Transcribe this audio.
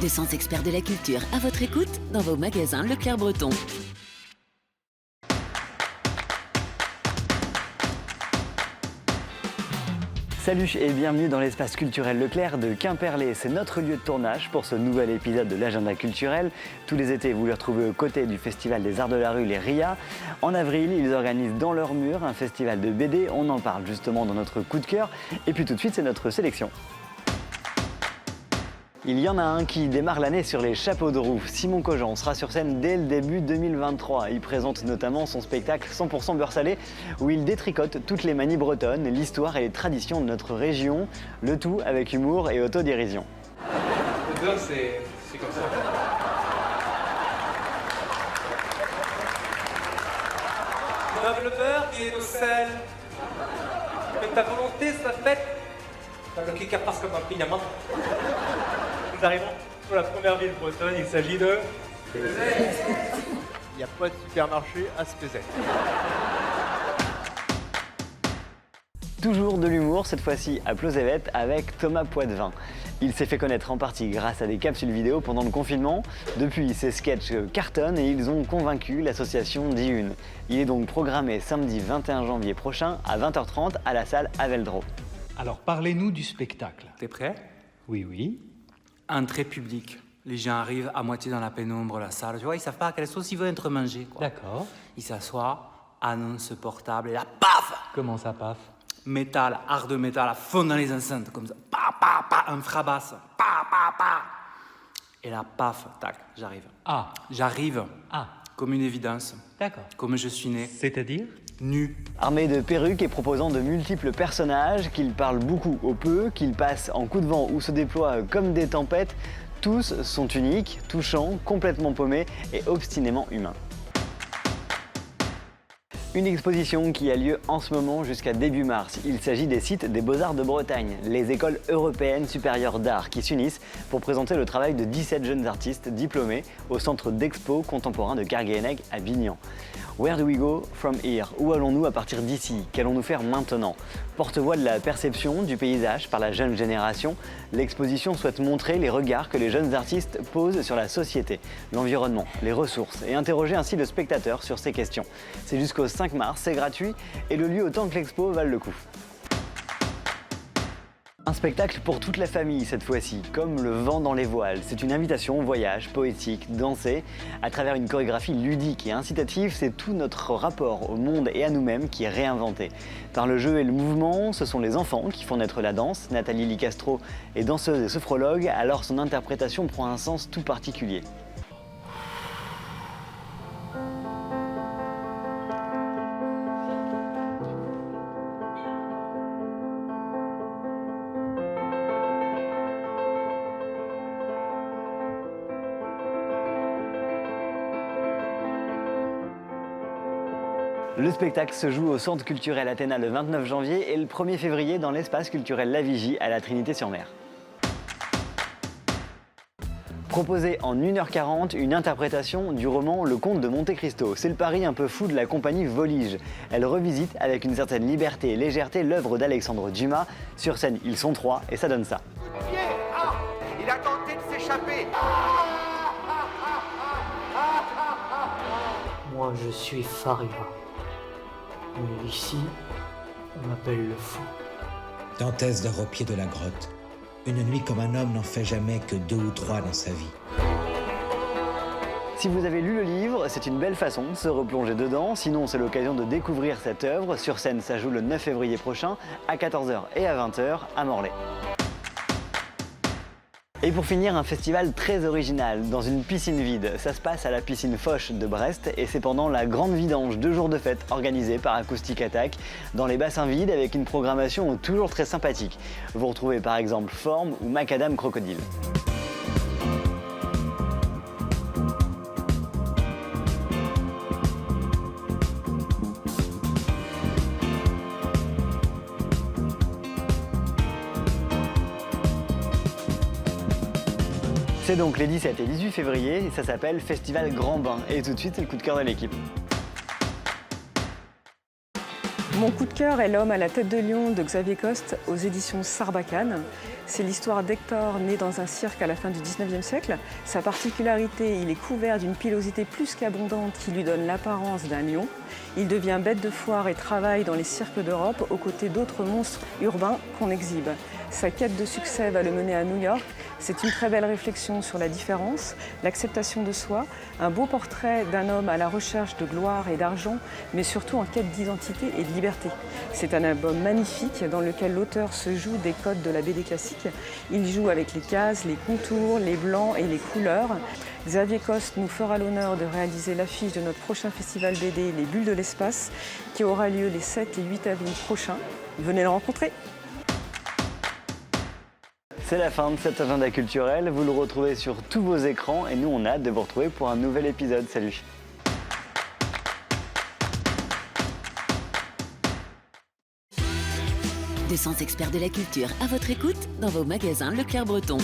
200 experts de la culture à votre écoute dans vos magasins Leclerc-Breton. Salut et bienvenue dans l'espace culturel Leclerc de Quimperlé. C'est notre lieu de tournage pour ce nouvel épisode de l'agenda culturel. Tous les étés, vous les retrouvez aux côtés du Festival des Arts de la Rue, les RIA. En avril, ils organisent dans leur mur un festival de BD. On en parle justement dans notre coup de cœur. Et puis tout de suite, c'est notre sélection. Il y en a un qui démarre l'année sur les chapeaux de roue. Simon Cogent sera sur scène dès le début 2023. Il présente notamment son spectacle 100% beurre salé où il détricote toutes les manies bretonnes, l'histoire et les traditions de notre région, le tout avec humour et autodérision. Le beurre, c'est comme ça. Comme le beurre qui est au sel. Mais ta volonté, ça fait le qui passe comme un pignement. Nous arrivons pour la première ville bretonne, il s'agit de... Il n'y a pas de supermarché à Spézet. Toujours de l'humour, cette fois-ci à Plozévet avec Thomas Poitvin. Il s'est fait connaître en partie grâce à des capsules vidéo pendant le confinement. Depuis, ses sketchs cartonnent et ils ont convaincu l'association Dihune. Il est donc programmé samedi 21 janvier prochain à 20h30 à la salle Aveldro. Alors, parlez-nous du spectacle. T'es prêt? Oui, oui. Entrée publique. Les gens arrivent à moitié dans la pénombre, la salle. Tu vois, ils savent pas à quelle sauce ils veulent être mangés, quoi. D'accord. Ils s'assoient, annonce portable, et là, paf! Comment ça, paf? Métal, art de métal, à fond dans les enceintes, comme ça. Pa, pa, pa, un frabasse. Pa, pa, pa. Et là, paf, tac, j'arrive. Ah. J'arrive. Ah. Comme une évidence. D'accord. Comme je suis né. C'est-à-dire? Nu. Armé de perruques et proposant de multiples personnages, qu'ils parlent beaucoup au peu, qu'ils passent en coup de vent ou se déploient comme des tempêtes, tous sont uniques, touchants, complètement paumés et obstinément humains. Une exposition qui a lieu en ce moment jusqu'à début mars. Il s'agit des sites des Beaux-Arts de Bretagne, les écoles européennes supérieures d'art qui s'unissent pour présenter le travail de 17 jeunes artistes diplômés au centre d'expo contemporain de Kerguéheneg à Bignan. Where do we go from here? Où allons-nous à partir d'ici? Qu'allons-nous faire maintenant? Porte-voix de la perception du paysage par la jeune génération, l'exposition souhaite montrer les regards que les jeunes artistes posent sur la société, l'environnement, les ressources et interroger ainsi le spectateur sur ces questions. C'est jusqu'au 5 mars, c'est gratuit et le lieu autant que l'expo valent le coup. Un spectacle pour toute la famille cette fois-ci, comme le vent dans les voiles. C'est une invitation au voyage poétique, dansé. À travers une chorégraphie ludique et incitative, c'est tout notre rapport au monde et à nous-mêmes qui est réinventé. Par le jeu et le mouvement, ce sont les enfants qui font naître la danse. Nathalie Licastro est danseuse et sophrologue, alors son interprétation prend un sens tout particulier. Le spectacle se joue au Centre culturel Athéna le 29 janvier et le 1er février dans l'espace culturel La Vigie à la Trinité-sur-Mer. Proposé en 1h40, une interprétation du roman Le Comte de Monte Cristo. C'est le pari un peu fou de la compagnie Volige. Elle revisite avec une certaine liberté et légèreté l'œuvre d'Alexandre Dumas. Sur scène, ils sont 3 et ça donne ça. Il a tenté de s'échapper. Moi, je suis Faria. Mais ici, on m'appelle le fou. Dantès dort au pied de la grotte. Une nuit comme un homme n'en fait jamais que 2 ou 3 dans sa vie. Si vous avez lu le livre, c'est une belle façon de se replonger dedans. Sinon, c'est l'occasion de découvrir cette œuvre. Sur scène, ça joue le 9 février prochain à 14h et à 20h à Morlaix. Et pour finir, un festival très original, dans une piscine vide. Ça se passe à la piscine Foch de Brest et c'est pendant la grande vidange, 2 jours de fête organisés par Acoustic Attack, dans les bassins vides avec une programmation toujours très sympathique. Vous retrouvez par exemple Forme ou Macadam Crocodile. C'est donc les 17 et 18 février, et ça s'appelle Festival Grand Bain. Et tout de suite, c'est le coup de cœur de l'équipe. Mon coup de cœur est L'homme à la tête de lion de Xavier Coste aux éditions Sarbacane. C'est l'histoire d'Hector né dans un cirque à la fin du 19e siècle. Sa particularité, il est couvert d'une pilosité plus qu'abondante qui lui donne l'apparence d'un lion. Il devient bête de foire et travaille dans les cirques d'Europe aux côtés d'autres monstres urbains qu'on exhibe. Sa quête de succès va le mener à New York. C'est une très belle réflexion sur la différence, l'acceptation de soi, un beau portrait d'un homme à la recherche de gloire et d'argent, mais surtout en quête d'identité et de liberté. C'est un album magnifique dans lequel l'auteur se joue des codes de la BD classique. Il joue avec les cases, les contours, les blancs et les couleurs. Xavier Coste nous fera l'honneur de réaliser l'affiche de notre prochain festival BD, Les Bulles de l'Espace, qui aura lieu les 7 et 8 avril prochains. Venez le rencontrer. C'est la fin de cet agenda culturel. Vous le retrouvez sur tous vos écrans et nous, on a hâte de vous retrouver pour un nouvel épisode. Salut! Des 200 experts de la culture à votre écoute dans vos magasins Leclerc Breton.